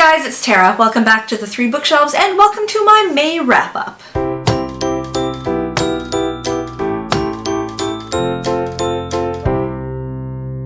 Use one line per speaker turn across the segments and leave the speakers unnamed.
guys, it's Tara. Welcome back to the Three Bookshelves and welcome to my May wrap-up.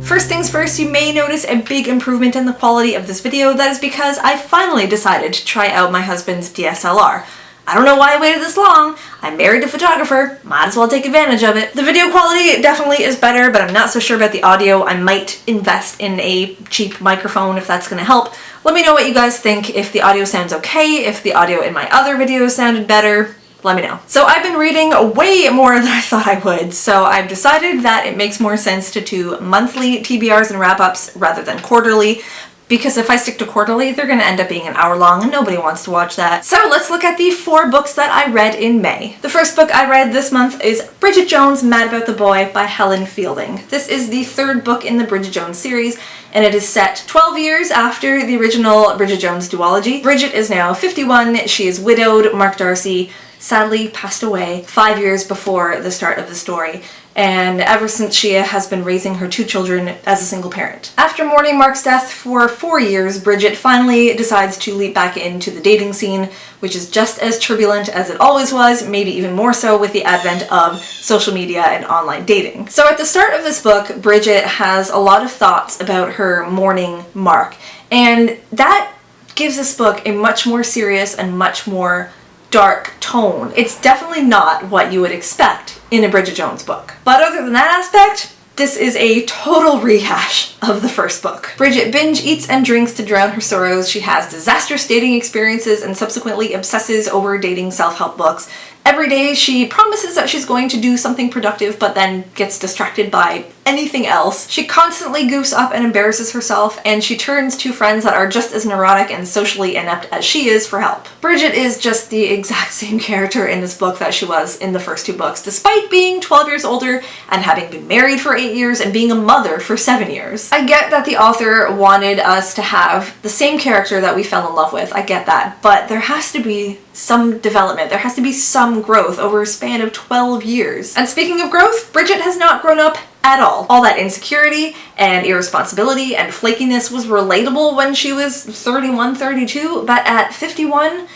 First things first, you may notice a big improvement in the quality of this video. That is because I finally decided to try out my husband's DSLR. I don't know why I waited this long. I'm married to a photographer, might as well take advantage of it. The video quality definitely is better, but I'm not so sure about the audio. I might invest in a cheap microphone if that's gonna help. Let me know what you guys think, if the audio sounds okay, if the audio in my other videos sounded better. Let me know. So I've been reading way more than I thought I would, so I've decided that it makes more sense to do monthly TBRs and wrap-ups rather than quarterly, because if I stick to quarterly, they're gonna end up being an hour long and nobody wants to watch that. So let's look at the 4 books that I read in May. The first book I read this month is Bridget Jones' Mad About the Boy by Helen Fielding. This is the 3rd book in the Bridget Jones series, and it is set 12 years after the original Bridget Jones duology. Bridget is now 51, she is widowed. Mark Darcy sadly passed away 5 years before the start of the story, and ever since she has been raising her 2 children as a single parent. After mourning Mark's death for 4 years, Bridget finally decides to leap back into the dating scene, which is just as turbulent as it always was, maybe even more so with the advent of social media and online dating. So at the start of this book, Bridget has a lot of thoughts about her mourning Mark, and that gives this book a much more serious and much more dark tone. It's definitely not what you would expect in a Bridget Jones book. But other than that aspect, this is a total rehash of the first book. Bridget binge eats and drinks to drown her sorrows. She has disastrous dating experiences and subsequently obsesses over dating self-help books. Every day she promises that she's going to do something productive but then gets distracted by anything else. She constantly goofs up and embarrasses herself, and she turns to friends that are just as neurotic and socially inept as she is for help. Bridget is just the exact same character in this book that she was in the first 2 books, despite being 12 years older and having been married for 8 years and being a mother for 7 years. I get that the author wanted us to have the same character that we fell in love with, I get that, but there has to be some development, there has to be some growth over a span of 12 years. And speaking of growth, Bridget has not grown up at all. All that insecurity and irresponsibility and flakiness was relatable when she was 31, 32, but at 51,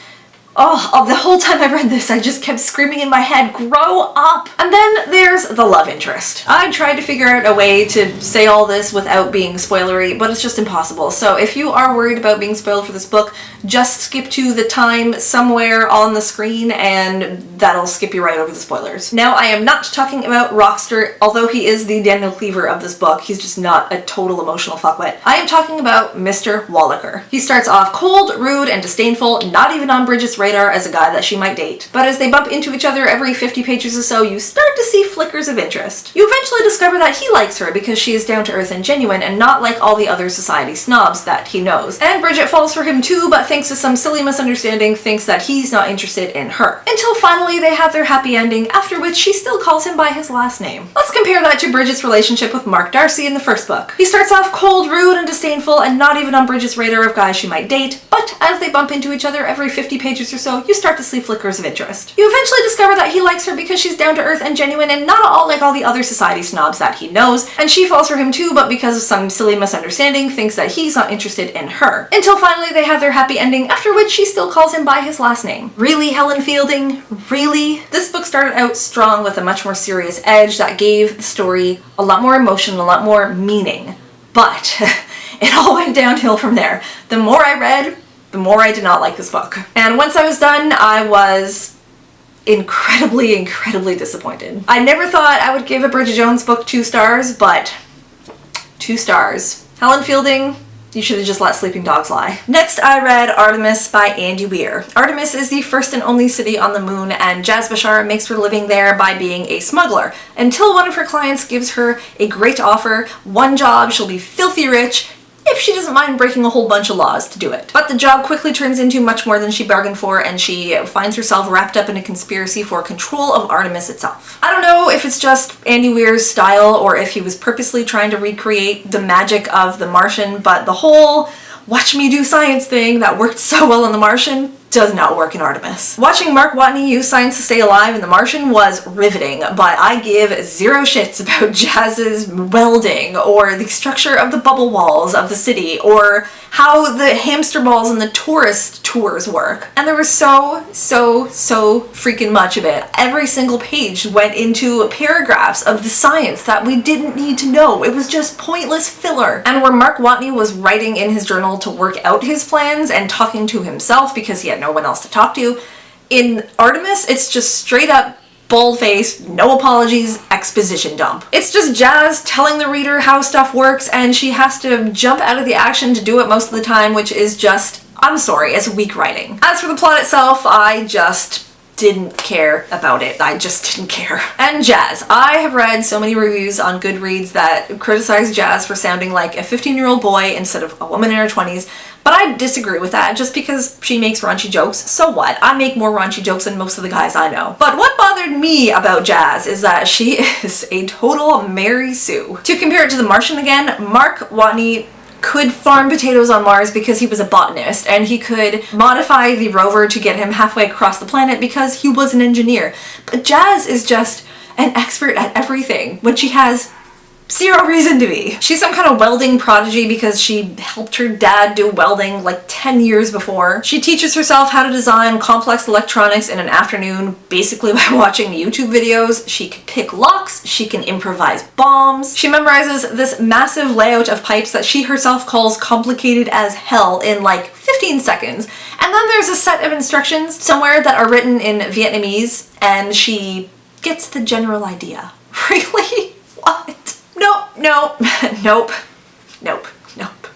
the whole time I read this, I just kept screaming in my head, grow up! And then there's the love interest. I tried to figure out a way to say all this without being spoilery, but it's just impossible. So if you are worried about being spoiled for this book, just skip to the time somewhere on the screen and that'll skip you right over the spoilers. Now, I am not talking about Rockster, although he is the Daniel Cleaver of this book. He's just not a total emotional fuckwit. I am talking about Mr. Wallaker. He starts off cold, rude, and disdainful, not even on Bridget's radar as a guy that she might date. But as they bump into each other every 50 pages or so, you start to see flickers of interest. You eventually discover that he likes her because she is down to earth and genuine and not like all the other society snobs that he knows. And Bridget falls for him too, but thanks to some silly misunderstanding, thinks that he's not interested in her. Until finally they have their happy ending, after which she still calls him by his last name. Let's compare that to Bridget's relationship with Mark Darcy in the first book. He starts off cold, rude, and disdainful, and not even on Bridget's radar of guys she might date, but as they bump into each other every 50 pages or so, you start to see flickers of interest. You eventually discover that he likes her because she's down to earth and genuine and not at all like all the other society snobs that he knows, and she falls for him too, but because of some silly misunderstanding, thinks that he's not interested in her. Until finally they have their happy ending, after which she still calls him by his last name. Really, Helen Fielding? Really? This book started out strong with a much more serious edge that gave the story a lot more emotion, a lot more meaning, but it all went downhill from there. The more I read, the more I did not like this book. And once I was done, I was incredibly, incredibly disappointed. I never thought I would give a Bridget Jones book 2 stars, but 2 stars. Helen Fielding, you should have just let sleeping dogs lie. Next, I read Artemis by Andy Weir. Artemis is the first and only city on the moon, and Jazz Bashar makes her living there by being a smuggler, until one of her clients gives her a great offer. One job, she'll be filthy rich, if she doesn't mind breaking a whole bunch of laws to do it. But the job quickly turns into much more than she bargained for, and she finds herself wrapped up in a conspiracy for control of Artemis itself. I don't know if it's just Andy Weir's style or if he was purposely trying to recreate the magic of The Martian, but the whole watch me do science thing that worked so well on The Martian does not work in Artemis. Watching Mark Watney use science to stay alive in The Martian was riveting, but I give zero shits about Jazz's welding, or the structure of the bubble walls of the city, or how the hamster balls and the tourist tours work. And there was so freaking much of it. Every single page went into paragraphs of the science that we didn't need to know. It was just pointless filler. And where Mark Watney was writing in his journal to work out his plans and talking to himself because he had no one else to talk to, in Artemis, it's just straight up bold-faced, no apologies, exposition dump. It's just Jazz telling the reader how stuff works, and she has to jump out of the action to do it most of the time, which is just, I'm sorry, it's weak writing. As for the plot itself, I just didn't care about it. I just didn't care. And Jazz. I have read so many reviews on Goodreads that criticize Jazz for sounding like a 15-year-old boy instead of a woman in her 20s, but I disagree with that. Just because she makes raunchy jokes, so what? I make more raunchy jokes than most of the guys I know. But what bothered me about Jazz is that she is a total Mary Sue. To compare it to The Martian again, Mark Watney could farm potatoes on Mars because he was a botanist, and he could modify the rover to get him halfway across the planet because he was an engineer. But Jazz is just an expert at everything when she has zero reason to be. She's some kind of welding prodigy because she helped her dad do welding like 10 years before. She teaches herself how to design complex electronics in an afternoon, basically by watching YouTube videos. She can pick locks, she can improvise bombs. She memorizes this massive layout of pipes that she herself calls complicated as hell in like 15 seconds. And then there's a set of instructions somewhere that are written in Vietnamese, and she gets the general idea. Really? What? Nope.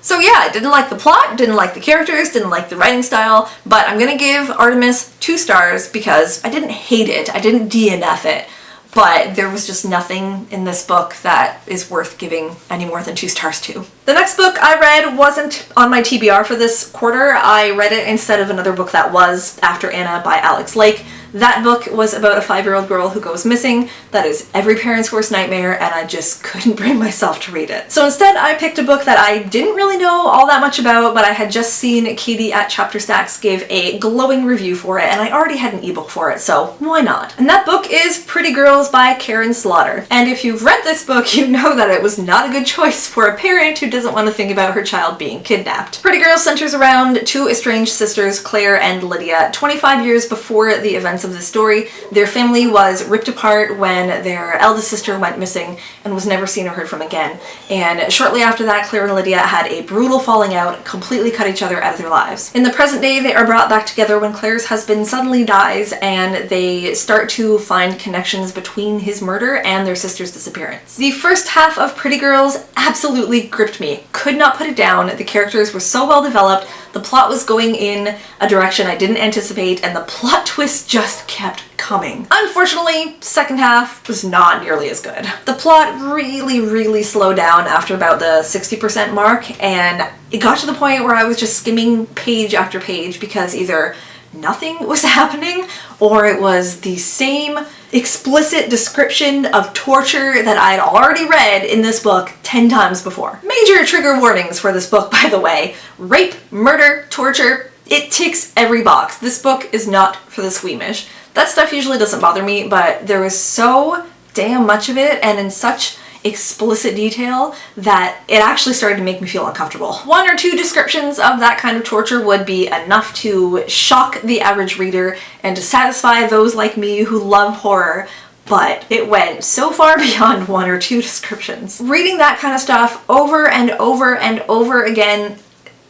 So yeah, I didn't like the plot, didn't like the characters, didn't like the writing style, but I'm gonna give Artemis 2 stars because I didn't hate it, I didn't DNF it, but there was just nothing in this book that is worth giving any more than 2 stars to. The next book I read wasn't on my TBR for this quarter. I read it instead of another book that was, After Anna by Alex Lake. That book was about a 5-year-old girl who goes missing. That is every parent's worst nightmare, and I just couldn't bring myself to read it. So instead, I picked a book that I didn't really know all that much about, but I had just seen Katie at Chapter Stacks give a glowing review for it, and I already had an ebook for it, so why not? And that book is Pretty Girls by Karin Slaughter. And if you've read this book, you know that it was not a good choice for a parent who doesn't want to think about her child being kidnapped. Pretty Girls centers around 2 estranged sisters, Claire and Lydia. 25 years before the events of the story, their family was ripped apart when their eldest sister went missing and was never seen or heard from again. And shortly after that, Claire and Lydia had a brutal falling out, completely cut each other out of their lives. In the present day, they are brought back together when Claire's husband suddenly dies, and they start to find connections between his murder and their sister's disappearance. The first half of Pretty Girls absolutely gripped me. Could not put it down. The characters were so well developed, the plot was going in a direction I didn't anticipate, and the plot twist just kept coming. Unfortunately, second half was not nearly as good. The plot really slowed down after about the 60% mark, and it got to the point where I was just skimming page after page because either nothing was happening or it was the same explicit description of torture that I'd already read in this book 10 times before. Major trigger warnings for this book, by the way. Rape, murder, torture, it ticks every box. This book is not for the squeamish. That stuff usually doesn't bother me, but there was so damn much of it and in such explicit detail that it actually started to make me feel uncomfortable. 1 or 2 descriptions of that kind of torture would be enough to shock the average reader and to satisfy those like me who love horror, but it went so far beyond 1 or 2 descriptions. Reading that kind of stuff over and over and over again,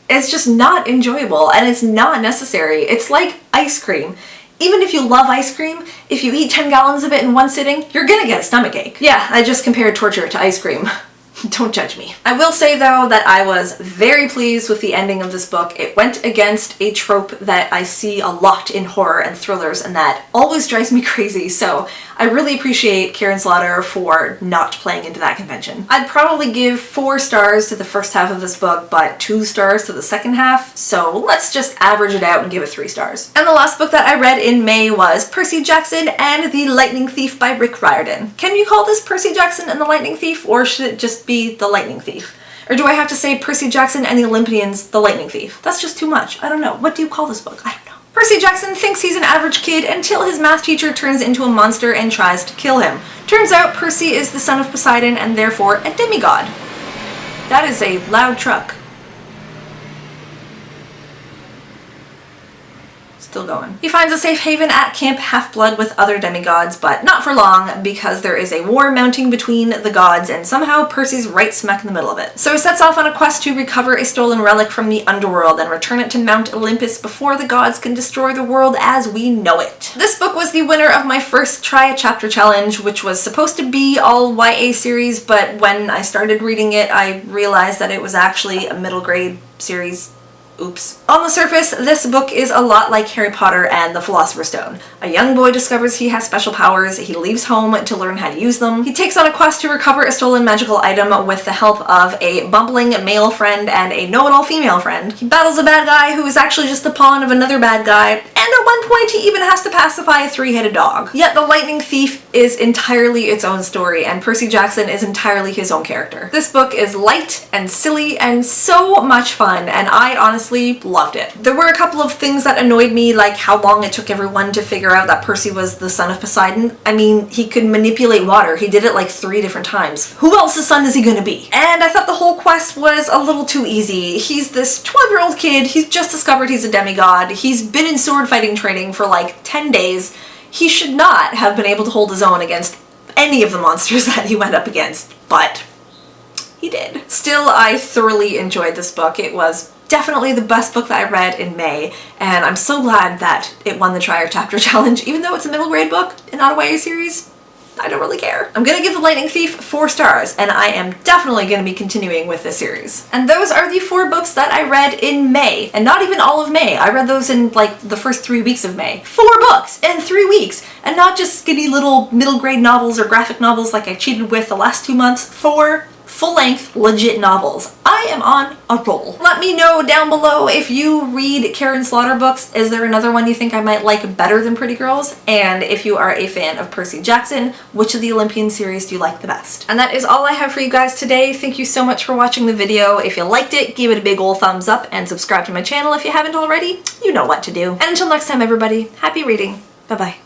it's just not enjoyable and it's not necessary. It's like ice cream. Even if you love ice cream, if you eat 10 gallons of it in one sitting, you're gonna get a stomachache. Yeah, I just compared torture to ice cream. Don't judge me. I will say though that I was very pleased with the ending of this book. It went against a trope that I see a lot in horror and thrillers, and that always drives me crazy, so I really appreciate Karin Slaughter for not playing into that convention. I'd probably give 4 stars to the first half of this book, but 2 stars to the second half, so let's just average it out and give it 3 stars. And the last book that I read in May was Percy Jackson and the Lightning Thief by Riordan. Can you call this Percy Jackson and the Lightning Thief, or should it just be the Lightning Thief? Or do I have to say Percy Jackson and the Olympians, the Lightning Thief? That's just too much. I don't know. What do you call this book? I don't know. Percy Jackson thinks he's an average kid until his math teacher turns into a monster and tries to kill him. Turns out Percy is the son of Poseidon and therefore a demigod. That is a loud truck. Still going. He finds a safe haven at Camp Half-Blood with other demigods, but not for long because there is a war mounting between the gods and somehow Percy's right smack in the middle of it. So he sets off on a quest to recover a stolen relic from the underworld and return it to Mount Olympus before the gods can destroy the world as we know it. This book was the winner of my first Try a Chapter challenge, which was supposed to be all YA series, but when I started reading it, I realized that it was actually a middle grade series. Oops. On the surface, this book is a lot like Harry Potter and the Philosopher's Stone. A young boy discovers he has special powers, he leaves home to learn how to use them, he takes on a quest to recover a stolen magical item with the help of a bumbling male friend and a know-it-all female friend. He battles a bad guy who is actually just the pawn of another bad guy, and at one point he even has to pacify a three-headed dog. Yet The Lightning Thief is entirely its own story, and Percy Jackson is entirely his own character. This book is light and silly and so much fun, and I honestly loved it. There were a couple of things that annoyed me, like how long it took everyone to figure out that Percy was the son of Poseidon. I mean, he could manipulate water. He did it like 3 different times. Who else's son is he gonna be? And I thought the whole quest was a little too easy. He's this 12-year-old kid. He's just discovered he's a demigod. He's been in sword fighting training for like 10 days. He should not have been able to hold his own against any of the monsters that he went up against, but he did. Still, I thoroughly enjoyed this book. It was definitely the best book that I read in May, and I'm so glad that it won the Try a Chapter challenge. Even though it's a middle grade book and not a YA series, I don't really care. I'm gonna give The Lightning Thief 4 stars, and I am definitely gonna be continuing with this series. And those are the 4 books that I read in May, and not even all of May. I read those in like the first 3 weeks of May. 4 books in 3 weeks, and not just skinny little middle grade novels or graphic novels like I cheated with the last 2 months. 4 full-length, legit novels. I am on a roll. Let me know down below if you read Karin Slaughter books. Is there another one you think I might like better than Pretty Girls? And if you are a fan of Percy Jackson, which of the Olympian series do you like the best? And that is all I have for you guys today. Thank you so much for watching the video. If you liked it, give it a big ol' thumbs up and subscribe to my channel if you haven't already. You know what to do. And until next time, everybody, happy reading. Bye-bye.